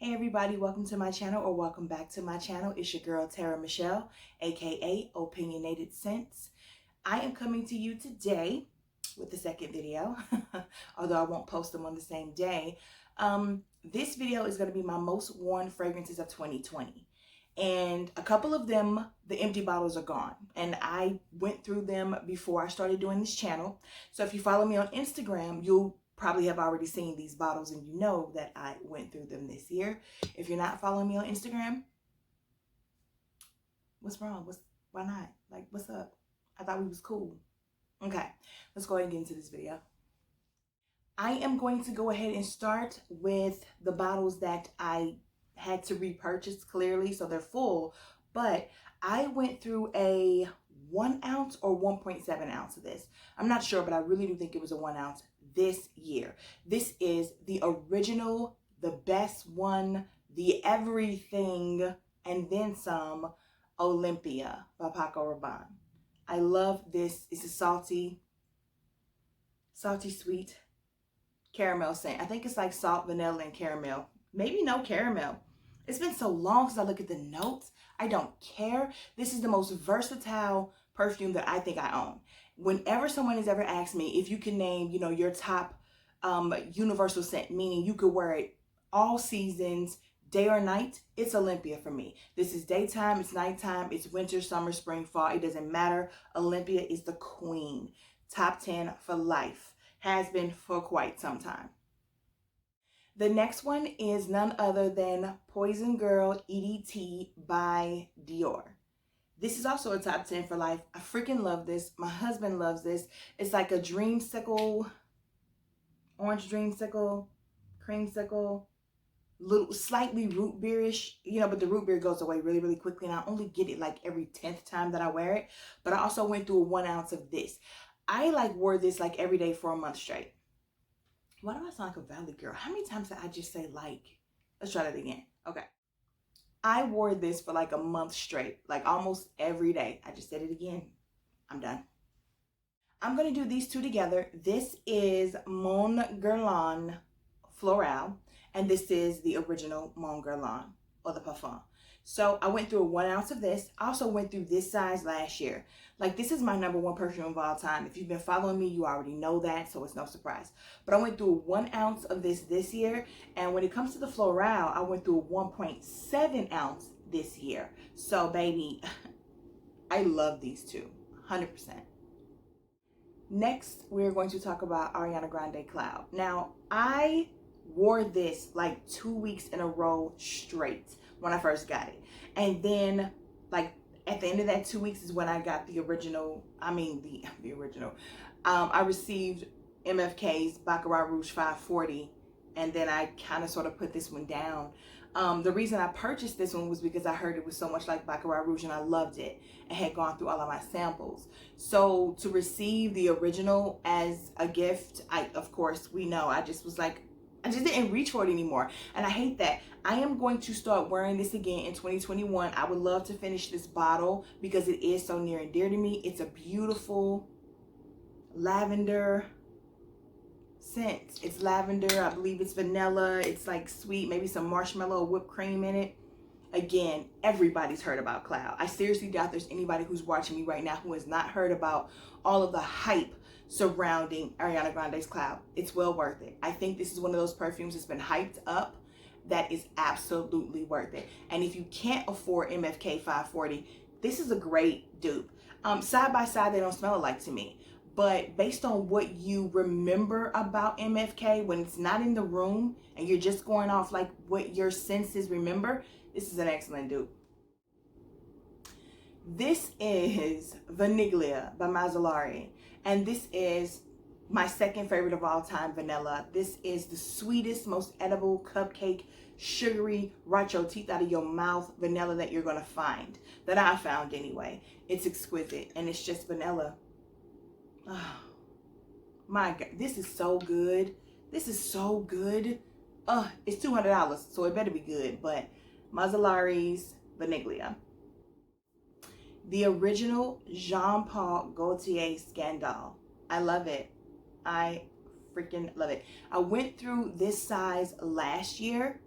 Hey everybody, welcome to my channel or welcome back to my channel. It's your girl Tara Michelle, aka Opinionated Sense. I am coming to you today with the second video, although I won't post them on the same day. This video is going to be my most worn fragrances of 2020. And a couple of them, the empty bottles are gone. And I went through them before I started doing this channel. So if you follow me on Instagram, you'll probably have already seen these bottles and you know that I went through them this year. If you're not following me on Instagram, what's wrong? Why not? Like, what's up? I thought we was cool. Okay, let's go ahead and get into this video. I am going to go ahead and start with the bottles that I had to repurchase clearly, so they're full, but I went through a 1 ounce or 1.7 ounce of this. I'm not sure, but I really do think it was a 1 ounce this year. This is the original, the best one, the everything, and then some Olympea by Paco Rabanne. I love this. It's a salty sweet caramel scent. I think it's like salt, vanilla, and caramel. Maybe no caramel. It's been so long since I look at the notes. I don't care. This is the most versatile perfume that I think I own. Whenever someone has ever asked me if you can name, your top universal scent, meaning you could wear it all seasons, day or night, it's Olympea for me. This is daytime, it's nighttime, it's winter, summer, spring, fall. It doesn't matter. Olympea is the queen. Top 10 for life. Has been for quite some time. The next one is none other than Poison Girl EDP by Dior. This is also a top 10 for life. I freaking love this. My husband loves this. It's like a dreamsicle, orange dreamsicle, creamsicle, little slightly root beerish, but the root beer goes away really, really quickly. And I only get it like every 10th time that I wear it. But I also went through a 1 ounce of this. I wore this like every day for a month straight. Why do I sound like a valley girl? How many times did I just say like? Let's try that again. Okay. I wore this for like a month straight, like almost every day. I just said it again. I'm done. I'm going to do these two together. This is Mon Guerlain Florale, and this is the original Mon Guerlain, or the Parfum. So I went through a 1 ounce of this. I also went through this size last year. Like, this is my #1 perfume of all time. If you've been following me, you already know that, so it's no surprise. But I went through a 1 ounce of this year. And when it comes to the Florale, I went through a 1.7 ounce this year. So, baby, I love these two, 100%. Next, we're going to talk about Ariana Grande Cloud. Now, I wore this like 2 weeks in a row straight when I first got it. And then like at the end of that 2 weeks is when I got the original, the original. I received MFK's Baccarat Rouge 540, and then I kind of sort of put this one down. The reason I purchased this one was because I heard it was so much like Baccarat Rouge and I loved it and had gone through all of my samples. So to receive the original as a gift, of course, we know, I just didn't reach for it anymore. And I hate that. I am going to start wearing this again in 2021. I would love to finish this bottle because it is so near and dear to me. It's a beautiful lavender scent. It's lavender. I believe it's vanilla. It's like sweet, maybe some marshmallow or whipped cream in it. Again, everybody's heard about Cloud. I seriously doubt there's anybody who's watching me right now who has not heard about all of the hype surrounding Ariana Grande's Cloud. It's well worth it. I think this is one of those perfumes that's been hyped up that is absolutely worth it. And if you can't afford MFK 540, this is a great dupe. Side by side, they don't smell alike to me. But based on what you remember about MFK, when it's not in the room and you're just going off like what your senses remember, this is an excellent dupe. This is Vaniglia by Mazzolari. And this is my second favorite of all time, vanilla. This is the sweetest, most edible cupcake, sugary, rot your teeth out of your mouth vanilla that you're gonna find. That I found anyway. It's exquisite and it's just vanilla. Oh my God, this is so good. This is so good. It's $200, so it better be good. But Mazzolari's Vaniglia. The original Jean Paul Gaultier Scandal. I love it. I freaking love it. I went through this size last year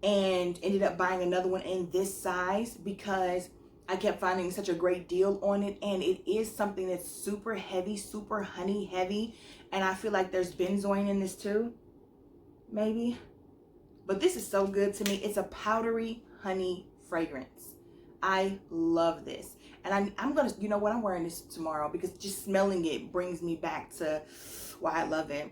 and ended up buying another one in this size because I kept finding such a great deal on it, and it is something that's super heavy, super honey heavy, and I feel like there's benzoin in this too, maybe. But this is so good to me. It's a powdery honey fragrance. I love this. And I'm gonna, you know what, I'm wearing this tomorrow because just smelling it brings me back to why I love it.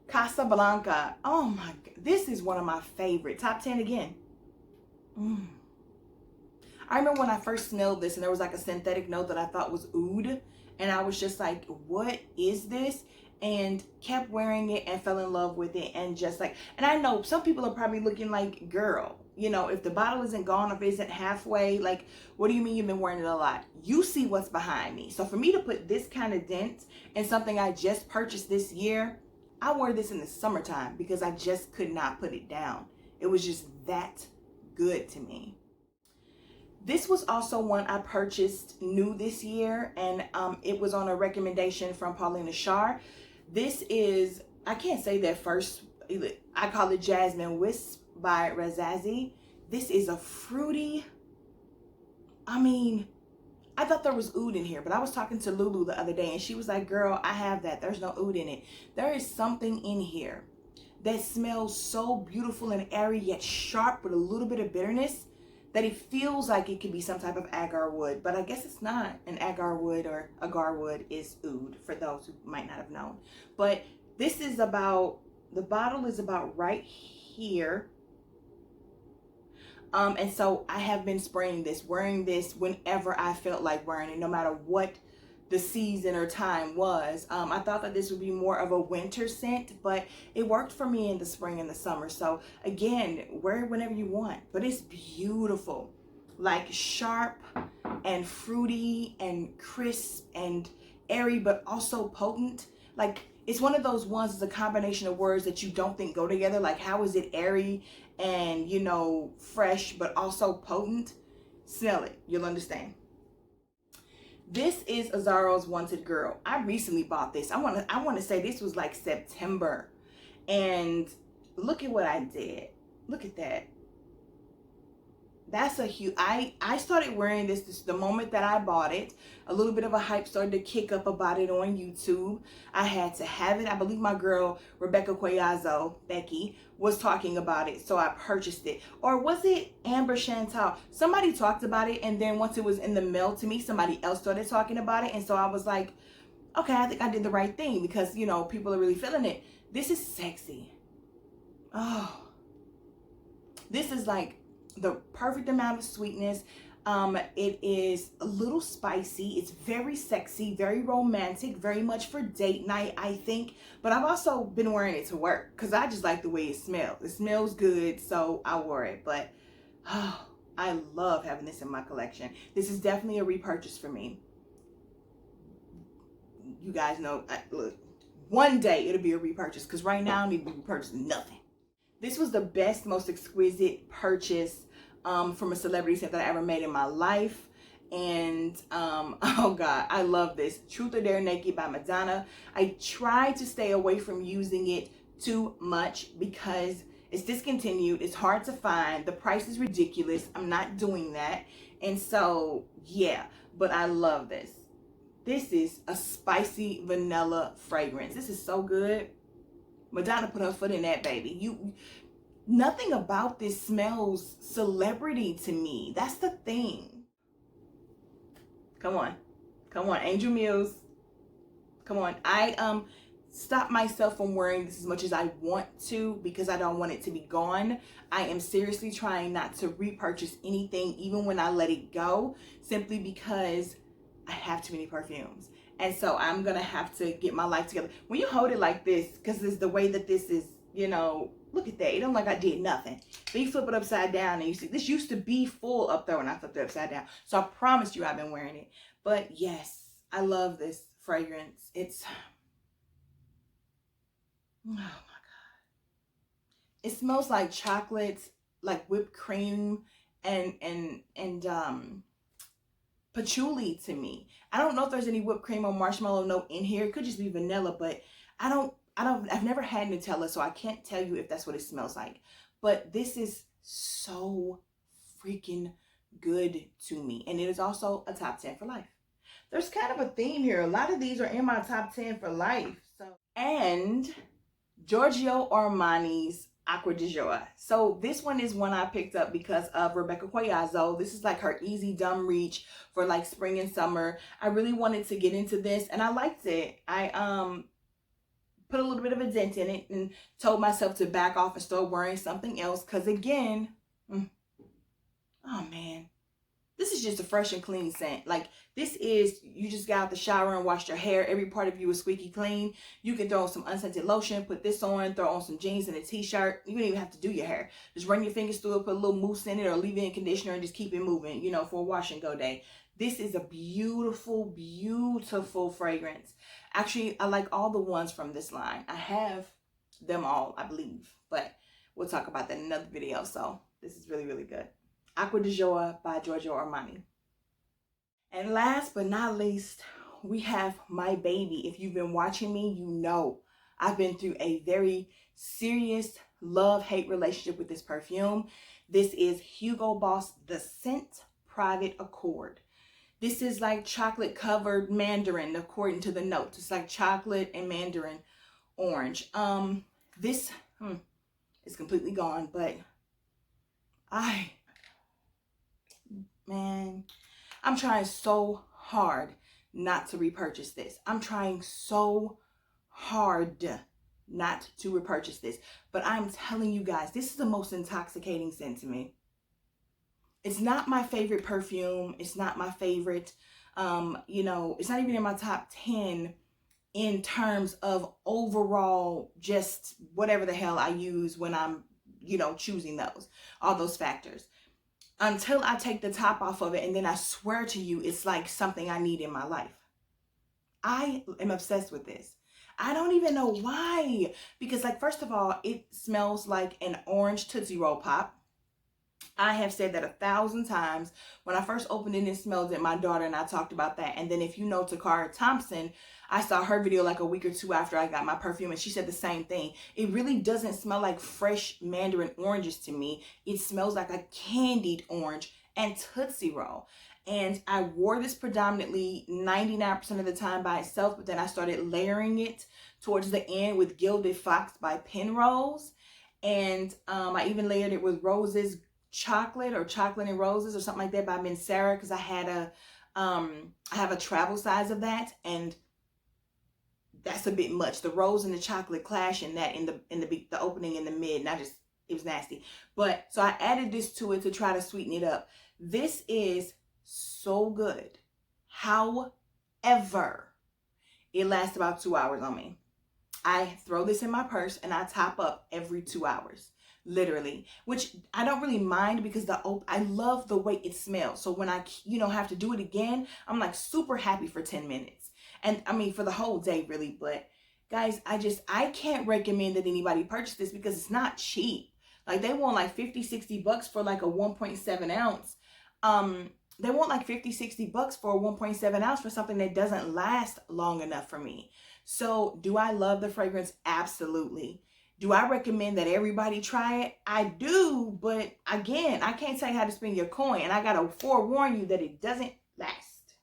Casablanca. Oh my God, this is one of my favorite. Top 10 again. I remember when I first smelled this and there was like a synthetic note that I thought was oud, and I was just like, what is this? And kept wearing it and fell in love with it, and just like, and I know some people are probably looking like, girl, you know, if the bottle isn't gone, if it isn't halfway, like, what do you mean you've been wearing it a lot? You see what's behind me. So for me to put this kind of dent in something I just purchased this year, I wore this in the summertime because I just could not put it down. It was just that good to me. This was also one I purchased new this year, and it was on a recommendation from Paulina Shar. This is, I can't say that first, I call it Jasmine Wisp by Rasasi. This is a fruity, I mean, I thought there was oud in here, but I was talking to Lulu the other day and she was like, girl, I have that. There's no oud in it. There is something in here that smells so beautiful and airy yet sharp with a little bit of bitterness that it feels like it could be some type of agar wood, but I guess it's not. An agar wood or agar wood is oud, for those who might not have known. But this is about, the bottle is about right here. And so I have been spraying this, wearing this whenever I felt like wearing it, no matter what the season or time was. I thought that this would be more of a winter scent, but it worked for me in the spring and the summer. So again, wear it whenever you want, but it's beautiful, like sharp and fruity and crisp and airy, but also potent. Like, it's one of those ones, it's a combination of words that you don't think go together. Like, how is it airy and, you know, fresh, but also potent? Smell it, you'll understand. This is Azzaro's Wanted Girl. I recently bought this. I want to say this was like September. And look at what I did. Look at that. That's a huge, I started wearing this the moment that I bought it. A little bit of a hype started to kick up about it on YouTube. I had to have it. I believe my girl Rebecca Quayazo, Becky, was talking about it, so I purchased it. Or was it Amber Chantal? Somebody talked about it, and then once it was in the mail to me, somebody else started talking about it, and so I was like, okay, I think I did the right thing because, you know, people are really feeling it. This is sexy. Oh, this is like the perfect amount of sweetness. It is a little spicy. It's very sexy, very romantic, very much for date night, I think. But I've also been wearing it to work because I just like the way it smells. It smells good, so I wore it. But oh, I love having this in my collection. This is definitely a repurchase for me. You guys know, look, one day it'll be a repurchase because right now I need to be repurchasing nothing. This was the best, most exquisite purchase from a celebrity scent that I ever made in my life. And oh God, I love this. Truth or Dare Naked by Madonna. I try to stay away from using it too much because it's discontinued. It's hard to find. The price is ridiculous. I'm not doing that. And so, yeah, but I love this. This is a spicy vanilla fragrance. This is so good. Madonna put her foot in that, baby. Nothing about this smells celebrity to me. That's the thing. Come on. Come on, Angel Muse. Come on. I stopped myself from wearing this as much as I want to because I don't want it to be gone. I am seriously trying not to repurchase anything even when I let it go, simply because I have too many perfumes. And so I'm going to have to get my life together. When you hold it like this, because it's the way that this is, you know, look at that. It don't like I did nothing. Then you flip it upside down and you see, this used to be full up there when I flipped it upside down. So I promise you I've been wearing it. But yes, I love this fragrance. It's, oh my God. It smells like chocolate, like whipped cream and patchouli to me. I don't know if there's any whipped cream or marshmallow note in here. It could just be vanilla, but I don't, I've never had Nutella, so I can't tell you if that's what it smells like. But this is so freaking good to me. And it is also a top 10 for life. There's kind of a theme here. A lot of these are in my top 10 for life. And Giorgio Armani's Aqua Di Gioia. So this one is one I picked up because of Rebecca Collazo. This is like her easy dumb reach for like spring and summer. I really wanted to get into this and I liked it. I put a little bit of a dent in it and told myself to back off and start wearing something else because again, oh man, this is just a fresh and clean scent. Like this is, you just got out the shower and washed your hair. Every part of you is squeaky clean. You can throw on some unscented lotion, put this on, throw on some jeans and a t-shirt. You don't even have to do your hair. Just run your fingers through it, put a little mousse in it or leave it in conditioner and just keep it moving, you know, for a wash and go day. This is a beautiful, beautiful fragrance. Actually, I like all the ones from this line. I have them all, I believe, but we'll talk about that in another video. So this is really, really good. Aqua Di Gioia by Giorgio Armani. And last but not least, we have my baby. If you've been watching me, you know I've been through a very serious love-hate relationship with this perfume. This is Hugo Boss The Scent Private Accord. This is like chocolate covered mandarin according to the notes. It's like chocolate and mandarin orange. This is completely gone, but man, I'm trying so hard not to repurchase this. I'm trying so hard not to repurchase this. But I'm telling you guys, this is the most intoxicating scent to me. It's not my favorite perfume. It's not my favorite, you know, it's not even in my top 10 in terms of overall just whatever the hell I use when I'm, you know, choosing those, all those factors. Until I take the top off of it, and then I swear to you, it's like something I need in my life. I am obsessed with this. I don't even know why. Because, like, first of all, it smells like an orange Tootsie Roll Pop. I have said that 1,000 times. When I first opened it and smelled it, my daughter and I talked about that. And then if you know Takara Thompson, I saw her video like a week or two after I got my perfume and she said the same thing. It really doesn't smell like fresh mandarin oranges to me. It smells like a candied orange and Tootsie Roll. And I wore this predominantly 99% of the time by itself, but then I started layering it towards the end with Gilded Fox by Penrose. And I even layered it with Roses Chocolate or Chocolate and Roses or something like that by Sarah, because I had a I have a travel size of that, and that's a bit much. The rose and the chocolate clash in that in the opening in the mid, and it was nasty. But so I added this to it to try to sweeten it up. This is so good. However, it lasts about 2 hours on me. I throw this in my purse and I top up every 2 hours. Literally, which I don't really mind because I love the way it smells. So when I, you know, have to do it again, I'm like super happy for 10 minutes. And I mean, for the whole day really. But guys, I can't recommend that anybody purchase this because it's not cheap. Like they want like 50, 60 bucks for like a 1.7 ounce. They want like 50, 60 bucks for a 1.7 ounce for something that doesn't last long enough for me. So do I love the fragrance? Absolutely. Do I recommend that everybody try it? I do, but again, I can't tell you how to spend your coin. And I got to forewarn you that it doesn't last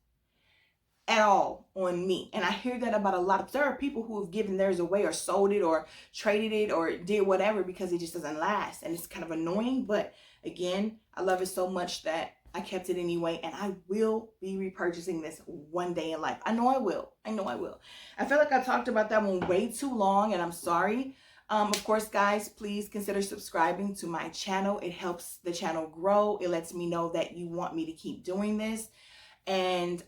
at all on me. And I hear that about a lot of, there are people who have given theirs away or sold it or traded it or did whatever because it just doesn't last. And it's kind of annoying, but again, I love it so much that I kept it anyway, and I will be repurchasing this one day in life. I know I will. I know I will. I feel like I talked about that one way too long, and I'm sorry. Of course, guys, please consider subscribing to my channel. It helps the channel grow. It lets me know that you want me to keep doing this. And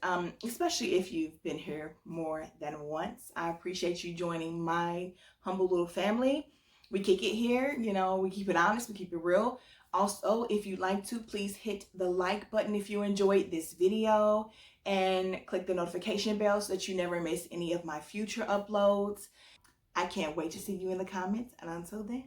especially if you've been here more than once, I appreciate you joining my humble little family. We kick it here, you know, we keep it honest, we keep it real. Also, if you'd like to, please hit the like button if you enjoyed this video and click the notification bell so that you never miss any of my future uploads. I can't wait to see you in the comments, and until then,